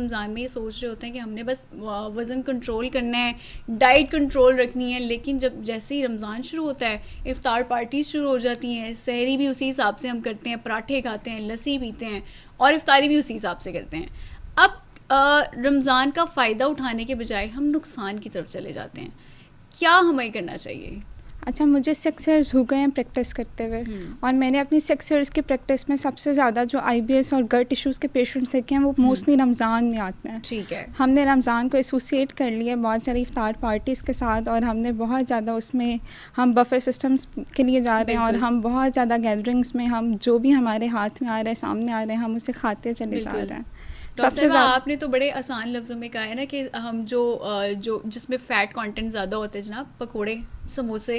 रमज़ान में ये सोच रहे होते हैं कि हमने बस वज़न कंट्रोल करना है, डाइट कंट्रोल रखनी है, लेकिन जब जैसे ही रमज़ान शुरू होता है इफ्तार पार्टीज शुरू हो जाती हैं, सहरी भी उसी हिसाब से हम करते हैं, पराठे खाते हैं, लस्सी पीते हैं और इफ्तारी भी उसी हिसाब से करते हैं। अब रमज़ान का फ़ायदा उठाने के बजाय हम नुकसान की तरफ चले जाते हैं, क्या हमें करना चाहिए? अच्छा, मुझे 6 ईयर्स हो गए हैं प्रैक्टिस करते हुए, और मैंने अपनी 6 ईयर्स की प्रैक्टिस में सबसे ज़्यादा जो IBS और गट इश्यूज़ के पेशेंट्स देखे हैं वो मोस्टली रमज़ान में आते हैं। ठीक है। हमने रमज़ान को एसोसिएट कर लिया बहुत सारी इफ्तार पार्टीज़ के साथ, और हमने बहुत ज़्यादा उसमें हम बफे सिस्टम्स के लिए जा रहे हैं, और हम बहुत ज़्यादा गैदरिंग्स में हम जो भी हमारे हाथ में आ रहा है, सामने आ रहे हैं, हम उसे खाते चले जा रहे हैं। सबसे ज़्यादा आपने तो बड़े आसान लफ्ज़ों में कहा है ना कि हम जो जिसमें फ़ैट कंटेंट ज़्यादा होते हैं जनाब, पकोड़े, समोसे,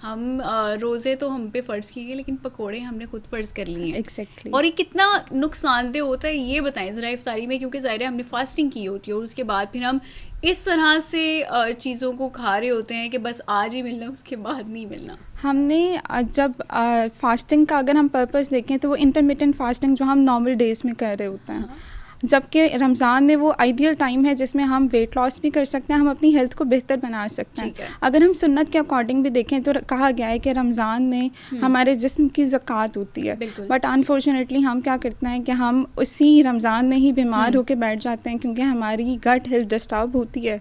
हम रोज़े तो हम पे फ़र्ज़ की गई, लेकिन पकोड़े हमने खुद फ़र्ज़ कर लिए हैं। Exactly. और ये कितना नुकसानदेह होता है ये बताएं ज़रा इफ्तारी में, क्योंकि ज़ाहिर है हमने फास्टिंग की होती है और उसके बाद फिर हम इस तरह से चीज़ों को खा रहे होते हैं कि बस आज ही मिलना, उसके बाद नहीं मिलना। हमने जब फास्टिंग का अगर हम पर्पस देखें तो वो इंटरमिटेंट फास्टिंग जो हम नॉर्मल डेज़ में कर रहे होते हैं, जबकि रमज़ान में वो आइडियल टाइम है जिसमें हम वेट लॉस भी कर सकते हैं, हम अपनी हेल्थ को बेहतर बना सकते हैं। अगर हम सुन्नत के अकॉर्डिंग भी देखें तो कहा गया है कि रमज़ान में हमारे जिस्म की ज़कात होती है, बट अनफॉर्चुनेटली हम क्या करते हैं कि हम उसी रमज़ान में ही बीमार होकर बैठ जाते हैं, क्योंकि हमारी गट हेल्थ डिस्टर्ब होती है।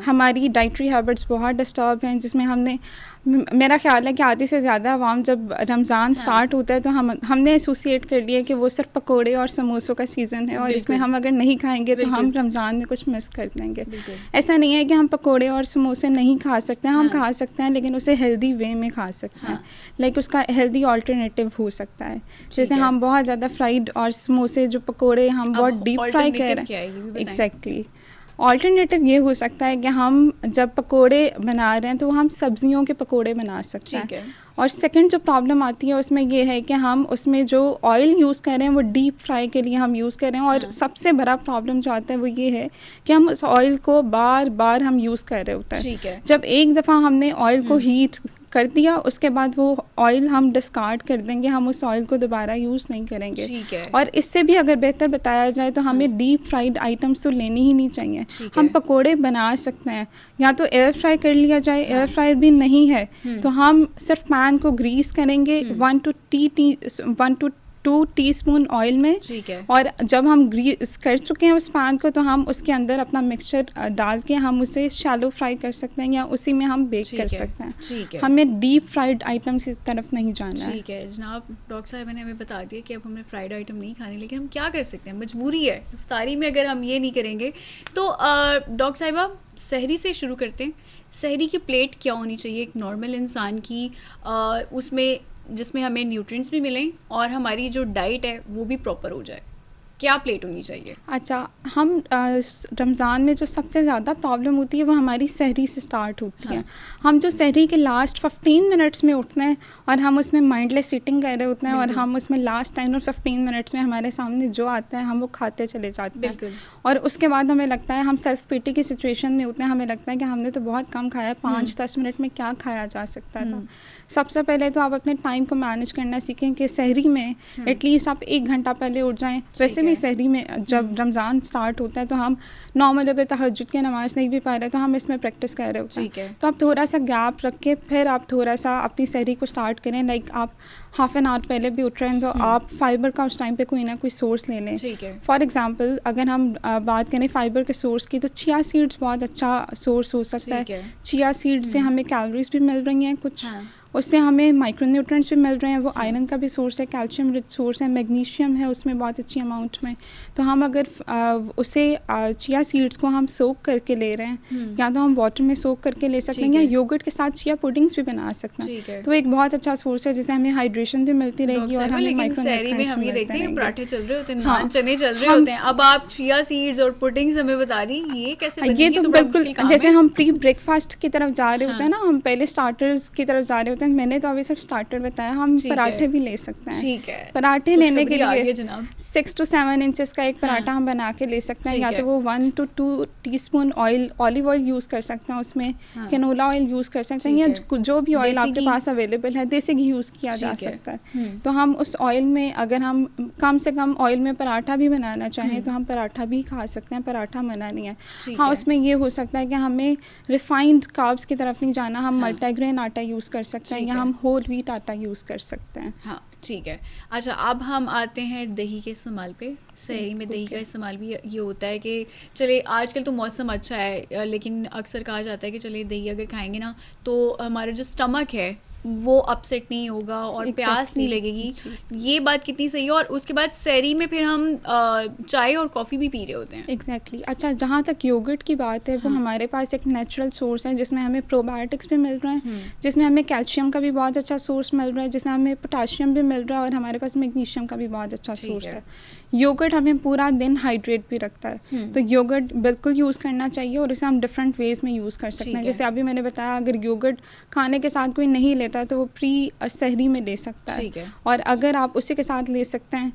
हमारी डाइटरी हैबिट्स बहुत डिस्टर्ब हैं, जिसमें मेरा ख्याल है कि आधे से ज़्यादा अवाम जब रमज़ान स्टार्ट होता है तो हमने एसोसिएट कर लिया कि वो सिर्फ पकोड़े और समोसों का सीज़न है, और इसमें हम अगर नहीं खाएंगे तो हम रमज़ान में कुछ मिस कर देंगे। ऐसा नहीं है कि हम पकोड़े और समोसे नहीं खा सकते हैं, हम खा सकते हैं, लेकिन उसे हेल्दी वे में खा सकते हैं। लाइक उसका हेल्दी ऑल्टरनेटिव हो सकता है। जैसे हम बहुत ज़्यादा फ्राइड और समोसे जो पकोड़े हम बहुत डीप फ्राई कर रहे हैं, एग्जैक्टली ऑल्टरनेटिव ये हो सकता है कि हम जब पकोड़े बना रहे हैं तो हम सब्जियों के पकोड़े बना सकते हैं। और सेकंड जो प्रॉब्लम आती है उसमें ये है कि हम उसमें जो ऑयल यूज़ कर रहे हैं वो डीप फ्राई के लिए हम यूज़ कर रहे हैं, और सबसे बड़ा प्रॉब्लम जो आता है वो ये है कि हम उस ऑयल को बार बार हम यूज़ कर रहे होते हैं। जब एक दफ़ा हमने ऑयल को हीट कर दिया, उसके बाद वो ऑयल हम डिस्कार्ड कर देंगे, हम उस ऑयल को दोबारा यूज़ नहीं करेंगे। और इससे भी अगर बेहतर बताया जाए तो हमें डीप फ्राइड आइटम्स तो लेने ही नहीं चाहिए। हम पकोड़े बना सकते हैं, या तो एयर फ्राई कर लिया जाए, एयर फ्रायर भी नहीं है तो हम सिर्फ पैन को ग्रीस करेंगे 1 to 2 टीस्पून ऑयल में, और जब हम ग्रीस कर चुके हैं उस पैन को तो हम उसके अंदर अपना मिक्सचर डाल के हम उसे शैलो फ्राई कर सकते हैं, या उसी में हम बेक कर सकते हैं। हमें डीप फ्राइड आइटम्स की तरफ नहीं जाना है। ठीक है जनाब, डॉक्टर साहब ने हमें बता दिया कि अब हमें फ्राइड आइटम नहीं खाने, लेकिन हम क्या कर सकते हैं, मजबूरी है। इफ्तारी में अगर हम ये नहीं करेंगे तो डॉक्टर साहिबा सहरी से शुरू करते हैं। सहरी की प्लेट क्या होनी चाहिए एक नॉर्मल इंसान की, उसमें जिसमें हमें न्यूट्रिएंट्स भी मिलें और हमारी जो डाइट है वो भी प्रॉपर हो जाए, क्या प्लेट होनी चाहिए? अच्छा, हम रमज़ान में जो सबसे ज़्यादा प्रॉब्लम होती है वो हमारी सहरी से स्टार्ट होती है। हम जो सहरी के लास्ट 15 मिनट्स में उठते हैं और हम उसमें माइंडलेस सीटिंग कर रहे होते हैं, और हम उसमें लास्ट 10 और 15 मिनट्स में हमारे सामने जो आता है हम वो खाते चले जाते हैं, और उसके बाद हमें लगता है हम सेल्फ पिटी की सिचुएशन में होते हैं, हमें लगता है कि हमने तो बहुत कम खाया, 5-10 मिनट में क्या खाया जा सकता था। सबसे पहले तो आप अपने टाइम को मैनेज करना सीखें कि सहरी में एटलीस्ट आप 1 घंटा पहले उठ जाएं। वैसे भी सहरी में जब रमज़ान स्टार्ट होता है तो हम नॉर्मल अगर तहज्जुद की नमाज़ नहीं भी पा रहे तो हम इसमें प्रैक्टिस कर रहे होते हैं, तो आप थोड़ा सा गैप रख के फिर आप थोड़ा सा अपनी सहरी को स्टार्ट करें। लाइक आप हाफ एन आवर पहले भी उठ रहे हैं तो आप फाइबर का उस टाइम पे कोई ना कोई सोर्स ले लें। फॉर एग्जांपल अगर हम बात करें फाइबर के सोर्स की तो चिया सीड्स बहुत अच्छा सोर्स हो सकता है। चिया सीड्स से हमें कैलोरीज भी मिल रही हैं कुछ, उससे हमें माइक्रोन्यूट्रिएंट्स भी मिल रहे हैं, वो आयरन का भी सोर्स है, कैल्शियम रिच सोर्स है, मैग्नीशियम है उसमें बहुत अच्छी अमाउंट में। तो हम अगर उसे चिया सीड्स को हम सोक करके ले रहे हैं, या तो हम वाटर में सोक करके ले सकते हैं, या योगर्ट के साथ चिया पुडिंग्स भी बना सकते हैं। तो एक बहुत अच्छा सोर्स है जिससे हमें हाइड्रेशन भी मिलती रहेगी और हमें माइक्रोन्यूट्रिएंट्स भी मिलते हैं। पराठे चल रहे होते हैं, नान चने चल रहे होते हैं, अब आप चिया सीड्स और पुडिंग्स हमें बता रही, ये कैसे बनेगी? ये तो बिल्कुल जैसे हम प्री ब्रेकफास्ट की तरफ जा रहे होते हैं ना, हम पहले स्टार्टर्स की तरफ जा रहे होते हैं, सेंस मैंने तो अभी सिर्फ स्टार्टर बताया, हम पराठे भी ले सकते हैं। ठीक है, पराठे लेने के लिए जनाब 6 to 7 इंचेस का एक पराठा हम बना के ले सकते हैं। या तो वो 1 to 2 teaspoon olive oil use कर सकते हैं, उसमें कैनोला ऑयल यूज़ कर सकते हैं, या जो भी ऑयल आपके पास अवेलेबल है, देसी घी यूज़ किया जा सकता है। तो हम उस ऑयल में अगर हम कम से कम ऑयल में पराठा भी बनाना चाहें तो हम पराठा भी खा सकते हैं, पराठा मना नहीं है। हाँ, उसमें ये हो सकता है कि हमें रिफाइंड कार्ब्स की तरफ नहीं जाना, हम मल्टीग्रेन आटा यूज़ कर सकते हैं या हम होल व्हीट आटा यूज़ कर सकते हैं। हाँ, ठीक है। अच्छा, अब हम आते हैं दही के इस्तेमाल पे। सहरी में दही का इस्तेमाल भी ये होता है कि चले आजकल तो मौसम अच्छा है, लेकिन अक्सर कहा जाता है कि चले दही अगर खाएंगे ना तो हमारा जो स्टमक है वो अपसेट नहीं होगा और प्यास नहीं लगेगी। ये बात कितनी सही है? और उसके बाद सहरी में फिर हम चाय और कॉफ़ी भी पी रहे होते हैं। एग्जैक्टली। अच्छा, जहाँ तक योगर्ट की बात है, वो हमारे पास एक नेचुरल सोर्स है जिसमें हमें प्रोबायोटिक्स भी मिल रहे हैं, जिसमें हमें कैल्शियम का भी बहुत अच्छा सोर्स मिल रहा है, जिसमें हमें पोटाशियम भी मिल रहा है और हमारे पास मैग्नीशियम का भी बहुत अच्छा सोर्स है। योगर्ट हमें पूरा दिन हाइड्रेट भी रखता है, तो योगर्ट बिल्कुल यूज़ करना चाहिए और उसे हम डिफरेंट वेज में यूज़ कर सकते हैं। जैसे अभी मैंने बताया, अगर योगर्ट खाने के साथ कोई नहीं लेता है तो वो प्री सहरी में ले सकता है, और अगर आप उसी के साथ ले सकते हैं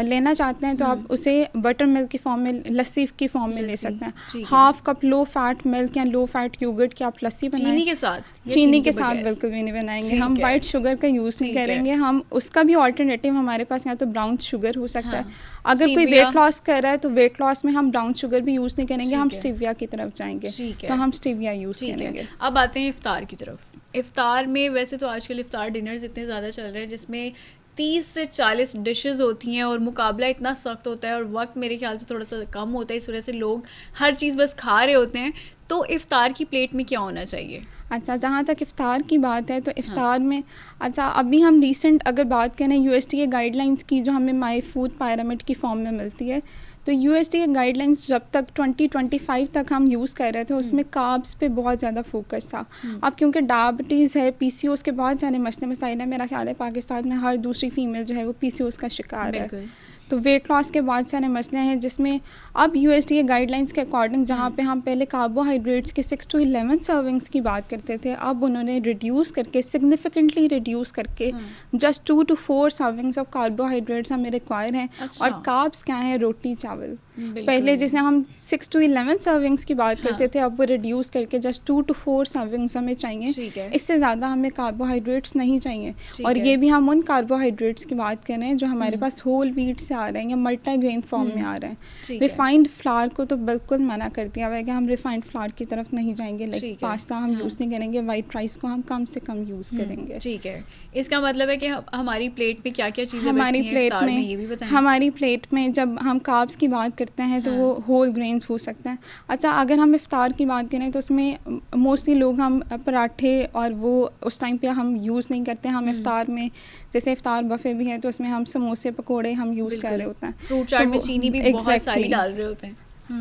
लेना चाहते हैं तो आप उसे बटर मिल्क की फॉर्म में, लस्सी की फॉर्म में ले सकते हैं। Half cup low fat milk या लो फैट योगर्ट की आप लस्सी बनाएं। चीनी के साथ? चीनी के साथ बिल्कुल भी नहीं बनाएंगे, हम वाइट शुगर का यूज़ नहीं करेंगे। हम उसका भी ऑल्टरनेटिव हमारे पास या तो ब्राउन शुगर हो सकता है। अगर कोई वेट लॉस कर रहा है तो वेट लॉस में हम ब्राउन शुगर भी यूज़ नहीं करेंगे, हम स्टीविया की तरफ जाएंगे, तो हम स्टीविया यूज़ करेंगे। अब आते हैं इफ्तार की तरफ। इफ्तार में वैसे तो आजकल इफ्तार डिनर्स इतने ज़्यादा चल रहे हैं जिसमें 30 से 40 डिशेस होती हैं और मुकाबला इतना सख्त होता है और वक्त मेरे ख्याल से थोड़ा सा कम होता है, इस वजह से लोग हर चीज़ बस खा रहे होते हैं। तो इफ्तार की प्लेट में क्या होना चाहिए? अच्छा, जहाँ तक इफ्तार की बात है तो इफ्तार में, अच्छा अभी हम रिसेंट अगर बात करें USDA गाइडलाइंस की, जो हमें माई फूड पिरामिड की फॉर्म में मिलती है, तो USDA गाइडलाइंस जब तक 2025 तक हम यूज़ कर रहे थे उसमें कार्ब्स पे बहुत ज़्यादा फोकस था। अब क्योंकि डायबिटीज़ है, PCOS के बहुत सारे मसले मसाइल हैं, मेरा ख्याल है पाकिस्तान में हर दूसरी फीमेल जो है वो PCOS का शिकार है, तो वेट लॉस के बहुत सारे मसले हैं, जिसमें अब USDA गाइडलाइंस के अकॉर्डिंग जहाँ पे हम पहले कार्बोहाइड्रेट्स के 6 to 11 सर्विंग्स की बात करते थे, अब उन्होंने रिड्यूस करके, सिग्निफिकेंटली रिड्यूस करके just 2 to 4 servings of carbohydrates हमें रिक्वायर हैं। और कार्ब्स क्या है? रोटी चावल। पहले जैसे हम 6 to 11 सर्विंग्स की बात करते थे, अब वो रिड्यूस करके जस्ट 2 to 4 सर्विंग्स हमें चाहिए, इससे ज़्यादा हमें कार्बोहाइड्रेट्स नहीं चाहिए। और ये भी हम उन कार्बोहाइड्रेट्स की बात कर रहे हैं जो हमारे पास होल व्हीट से आ रहे हैं या मल्टीग्रेन फॉर्म में आ रहे हैं। रिफाइंड फ्लावर को तो बिल्कुल मना कर दिया हुआ है कि हम रिफाइंड फ्लावर की तरफ नहीं जाएंगे, लाइक पास्ता हम यूज़ नहीं करेंगे, वाइट राइस को हम कम से कम यूज़ करेंगे। ठीक है, इसका मतलब है कि हमारी प्लेट पे क्या क्या चीज़ें हमारी प्लेट में, ये भी बताएं। हमारी प्लेट में जब हम कार्ब्स की बात करते हैं तो वो होल ग्रेन्स हो सकते हैं। अच्छा, अगर हम इफ्तार की बात करें तो उसमें मोस्टली लोग हम पराठे और वो उस टाइम पे हम यूज़ नहीं करते। हम इफ्तार में, जैसे इफ्तार बफे भी है तो उसमें हम समोसे पकोड़े हम यूज़ कर रहे होते हैं, फ्रूट चाट में चीनी भी बहुत सारी डाल रहे होते हैं।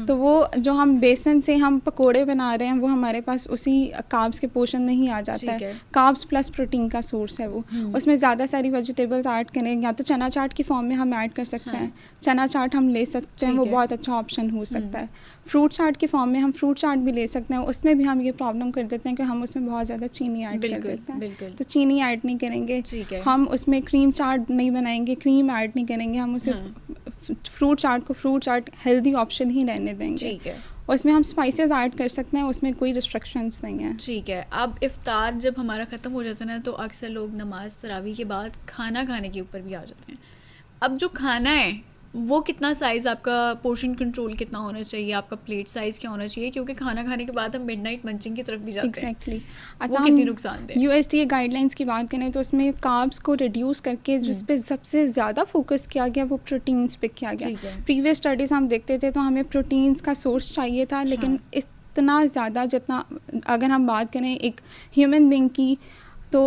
तो वो जो हम बेसन से हम पकोड़े बना रहे हैं वो हमारे पास उसी कार्ब्स के पोर्शन में ही आ जाता है। कार्ब्स प्लस प्रोटीन का सोर्स है वो, उसमें ज़्यादा सारी वेजिटेबल्स ऐड करें, या तो चना चाट की फॉर्म में हम ऐड कर सकते हैं, चना चाट हम ले सकते हैं, वो बहुत अच्छा ऑप्शन हो सकता है। फ्रूट चाट की फॉर्म में हम फ्रूट चाट भी ले सकते हैं, उसमें भी हम ये प्रॉब्लम कर देते हैं कि हम उसमें बहुत ज़्यादा चीनी ऐड कर देते हैं, तो चीनी ऐड नहीं करेंगे। हम उसमें क्रीम चाट नहीं बनाएंगे, क्रीम ऐड नहीं करेंगे, हम उसे फ्रूट चाट को फ्रूट चाट हेल्दी ऑप्शन ही रहने देंगे। उसमें हम स्पाइसेस ऐड कर सकते हैं, उसमें कोई रिस्ट्रिक्शंस नहीं है। ठीक है। अब इफ्तार जब हमारा ख़त्म हो जाता है ना, तो अक्सर लोग नमाज तरावी के बाद खाना खाने के ऊपर भी आ जाते हैं। अब जो खाना है वो कितना साइज़, आपका पोर्शन कंट्रोल कितना होना चाहिए, आपका प्लेट साइज़ क्या होना चाहिए, क्योंकि खाना खाने के बाद हम मिडनाइट मंचिंग की तरफ भी जाते हैं। एग्जैक्टली। अच्छा, वो कितनी नुकसानदेह? USDA गाइडलाइंस की बात करें तो उसमें कार्ब्स को रिड्यूस करके जिस पे सबसे ज़्यादा फोकस किया गया वो प्रोटीन्स पे किया गया। प्रीवियस स्टडीज़ हम देखते थे तो हमें प्रोटीन्स का सोर्स चाहिए था, लेकिन इतना ज़्यादा जितना, अगर हम बात करें एक ह्यूमन बीइंग की, तो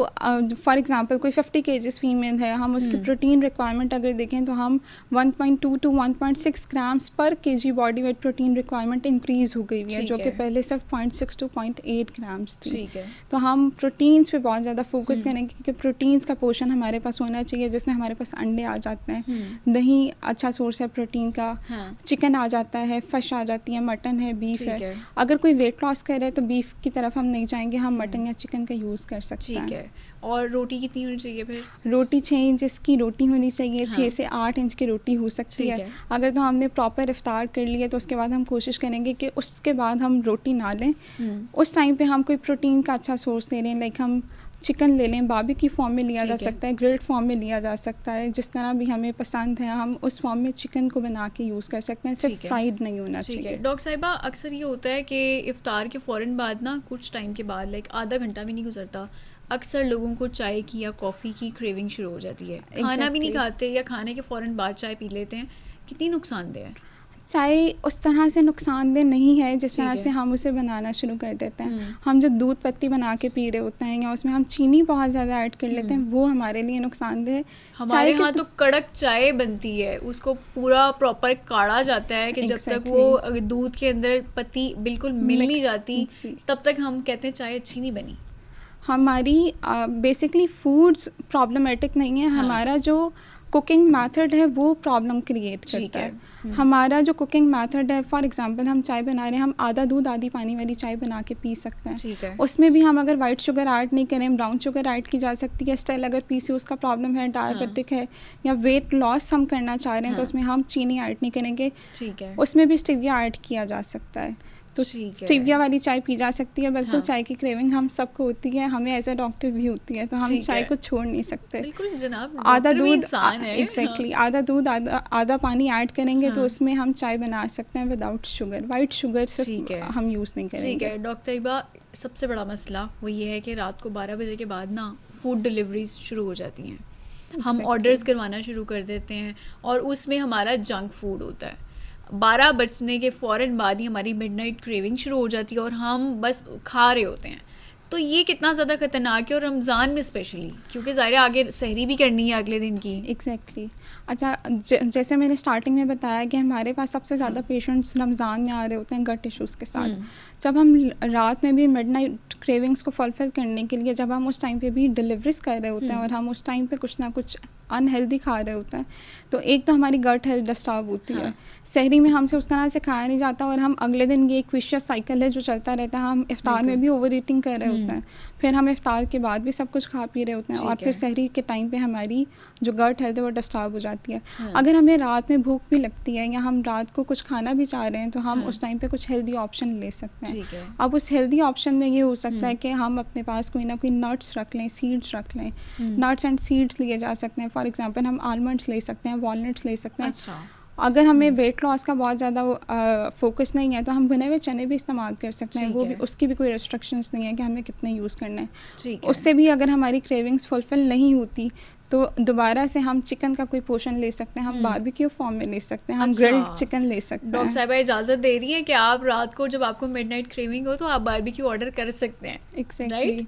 फॉर एग्जांपल कोई 50 kgs फीमेल है, हम उसकी प्रोटीन रिक्वायरमेंट अगर देखें तो हम 1.2 to 1.6 ग्राम्स पर kg body weight protein requirement increase हो गई है, जो कि पहले सिर्फ 0.6 to 0.8 ग्राम्स थी। तो हम प्रोटीन्स पे बहुत ज़्यादा फोकस करेंगे क्योंकि प्रोटीन्स का पोर्शन हमारे पास होना चाहिए, जिसमें हमारे पास अंडे आ जाते हैं, दही अच्छा सोर्स है प्रोटीन का, चिकन आ जाता है, फिश आ जाती है, मटन है, बीफ है। अगर कोई वेट लॉस कर रहा है तो बीफ की तरफ हम नहीं जाएंगे, हम मटन या चिकन का यूज़ कर सकते हैं। है। और रोटी कितनी होनी चाहिए फिर? रोटी 6 इंच की रोटी होनी चाहिए। हाँ। 6 से 8 इंच की रोटी हो सकती है। अगर तो हमने प्रॉपर इफ्तार कर लिया तो उसके बाद हम कोशिश करेंगे कि उसके बाद हम रोटी ना लें। उस टाइम पे हम कोई प्रोटीन का अच्छा सोर्स ले लें, लाइक हम चिकन ले लें, बारबेक्यू फॉर्म में लिया जा सकता है, ग्रिल्ड फॉर्म में लिया जा सकता है, जिस तरह भी हमें पसंद है हम उस फॉर्म में चिकन को बना के यूज़ कर सकते हैं, सिर्फ फ्राइड नहीं होना चाहिए। डॉक्टर साहिबा, अक्सर ये होता है कि इफ्तार के फ़ौरन बाद ना कुछ टाइम के बाद, लाइक आधा घंटा भी नहीं गुजरता, अक्सर लोगों को चाय की या कॉफ़ी की क्रेविंग शुरू हो जाती है। खाना भी नहीं खाते या खाने के फ़ौरन बाद चाय पी लेते हैं। कितनी नुकसानदेह है? चाय उस तरह से नुकसानदेह नहीं है जिस तरह से हम उसे बनाना शुरू कर देते हैं। हम जो दूध पत्ती बना के पी रहे होते हैं या उसमें हम चीनी बहुत ज़्यादा ऐड कर लेते हैं, वो हमारे लिए नुकसानदेह है। हमारे यहाँ तो कड़क चाय बनती है, उसको पूरा प्रॉपर काढ़ा जाता है कि जब तक वो दूध के अंदर पत्ती बिल्कुल मिल नहीं जाती तब तक हम कहते हैं चाय अच्छी नहीं बनी। हमारी बेसिकली फूड्स प्रॉब्लमेटिक नहीं है, हमारा जो कुकिंग मेथड है वो प्रॉब्लम क्रिएट करता है। हमारा जो कुकिंग मेथड है, फॉर एग्जांपल हम चाय बना रहे हैं, हम आधा दूध आधी पानी वाली चाय बना के पी सकते हैं। उसमें भी हम अगर वाइट शुगर ऐड नहीं करें, ब्राउन शुगर ऐड की जा सकती है। स्टिल अगर पीसीओएस का प्रॉब्लम है, डायबिटिक है या वेट लॉस हम करना चाह रहे हैं तो उसमें हम चीनी ऐड नहीं करेंगे, उसमें भी स्टेविया ऐड किया जा सकता है। तो स्टेविया वाली चाय पी जा सकती है। बिल्कुल चाय की क्रेविंग हम सबको होती है, हमें एज अ डॉक्टर भी होती है, तो हम चाय को छोड़ नहीं सकते। बिल्कुल जनाब, आधा दूध एग्जैक्टली आधा दूध आधा पानी ऐड करेंगे तो उसमें हम चाय बना सकते हैं विदाउट शुगर। वाइट शुगर सिर्फ हम यूज़ नहीं करेंगे। ठीक है डॉक्टर इबा, सबसे बड़ा मसला वो ये है कि रात को 12 बजे के बाद ना फूड डिलीवरीज शुरू हो जाती हैं। हम ऑर्डर्स करवाना शुरू कर देते हैं और उसमें हमारा जंक फूड होता है। 12 बजने के फ़ौरन बाद ही हमारी मिडनाइट क्रेविंग शुरू हो जाती है और हम बस खा रहे होते हैं। तो ये कितना ज़्यादा ख़तरनाक है और रमज़ान में स्पेशली, क्योंकि ज़ाहिर आगे सहरी भी करनी है अगले दिन की। एग्जैक्टली अच्छा, जैसे मैंने स्टार्टिंग में बताया कि हमारे पास सबसे ज़्यादा पेशेंट्स रमज़ान में आ रहे होते हैं गट इश्यूज़ के साथ। जब हम रात में भी मिडनाइट क्रेविंग्स को फुलफिल करने के लिए जब हम उस टाइम पे भी डिलीवरीज कर रहे होते हैं और हम उस टाइम पे कुछ ना कुछ अनहेल्दी खा रहे होते हैं, तो एक तो हमारी गट हेल्थ डिस्टर्ब होती है। सहरी में हमसे उस तरह से खाया नहीं जाता और हम अगले दिन ये एक विशियस साइकिल है जो चलता रहता है। हम इफ्तार में भी ओवर ईटिंग कर रहे होते हैं, फिर हम इफ्तार के बाद भी सब कुछ खा पी रहे होते हैं और फिर सहरी के टाइम पे हमारी जो गट हेल्थ है वो डिस्टर्ब हो जाती है। अगर हमें रात में भूख भी लगती है या हम रात को कुछ खाना भी चाह रहे हैं तो हम उस टाइम पे कुछ हेल्दी ऑप्शन ले सकते हैं। अब उस हेल्दी ऑप्शन में ये हो सकता है कि हम अपने पास कोई ना कोई नट्स रख लें, सीड्स रख लें। नट्स एंड सीड्स लिए जा सकते हैं। फॉर एग्जांपल हम आलमंड्स ले सकते हैं, वॉलनट्स ले सकते हैं। अगर हमें वेट लॉस का बहुत ज़्यादा फोकस नहीं है तो हम भुने हुए चने भी इस्तेमाल कर सकते हैं। वो भी, उसकी भी कोई रेस्ट्रिक्शंस नहीं है कि हमें कितने यूज़ करना है। उससे भी अगर हमारी क्रेविंग्स फुलफिल नहीं होती तो दोबारा से हम चिकन का कोई पोर्शन ले सकते हैं, हम बारबेक्यू फॉर्म में ले सकते हैं, हम ग्रिल्ड चिकन ले सकते हैं। डॉक्टर साहिबा इजाज़त दे रही है कि आप रात को जब आपको मिडनाइट क्रेविंग हो तो आप बारबेक्यू ऑर्डर कर सकते हैं। एग्जैक्टली,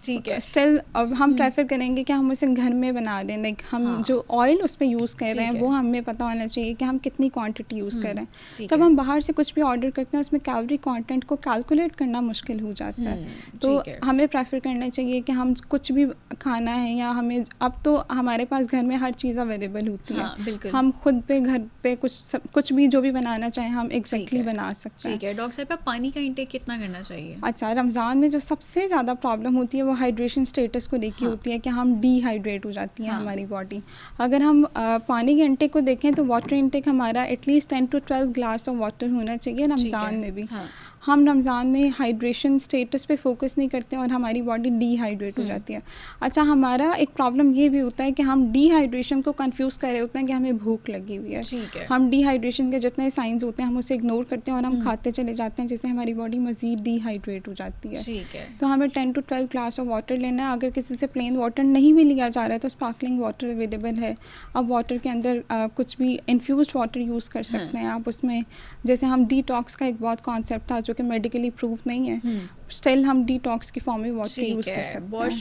ठीक है। स्टिल अब हम प्रेफर करेंगे कि हम उसे घर में बना लें। लाइक हम जो ऑयल उस पर यूज़ कर रहे हैं वो हमें पता होना चाहिए कि हम कितनी क्वांटिटी यूज़ कर रहे हैं। जब हम बाहर से कुछ भी ऑर्डर करते हैं उसमें कैलोरी कंटेंट को कैलकुलेट करना मुश्किल हो जाता है, तो हमें प्रेफर करना चाहिए कि हम कुछ भी खाना है या हमें, अब तो हमारे पास घर में हर चीज़ अवेलेबल होती है, हम खुद पे घर पे कुछ भी जो भी बनाना चाहें हम एग्जैक्टली बना सकते हैं। ठीक है डॉक्टर साहब, पानी का इंटेक कितना करना चाहिए? अच्छा, रमज़ान में जो सबसे ज़्यादा प्रॉब्लम होती है वो हाइड्रेशन स्टेटस को लेके होती है कि हम डिहाइड्रेट हो जाती है हमारी बॉडी। अगर हम पानी के इंटेक को देखें तो वाटर इंटेक हमारा at least 10 to 12 glass of water होना चाहिए रमज़ान में भी। हम रमज़ान में हाइड्रेशन स्टेटस पे फोकस नहीं करते और हमारी बॉडी डिहाइड्रेट हो जाती है। अच्छा, हमारा एक प्रॉब्लम ये भी होता है कि हम डिहाइड्रेशन को कंफ्यूज कर रहे होते हैं कि हमें भूख लगी हुई है। हम डिहाइड्रेशन के जितने साइंस होते हैं हम उसे इग्नोर करते हैं और हम खाते चले जाते हैं, जिससे हमारी बॉडी मज़ीद डिहाइड्रेट हो जाती है। तो हमें 10 to 12 ग्लास ऑफ वाटर लेना है। अगर किसी से प्लेन वाटर नहीं भी लिया जा रहा है तो स्पार्कलिंग वाटर अवेलेबल है। अब वाटर के अंदर कुछ भी इन्फ्यूज्ड वाटर यूज़ कर सकते हैं आप। उसमें जैसे हम डिटॉक्स का एक बहुत कॉन्सेप्ट था जो कि मेडिकली प्रूफ नहीं है, स्टिल हम डिटॉक्स की फॉर्म में वाटर यूज़ कर सकते हैं। वॉश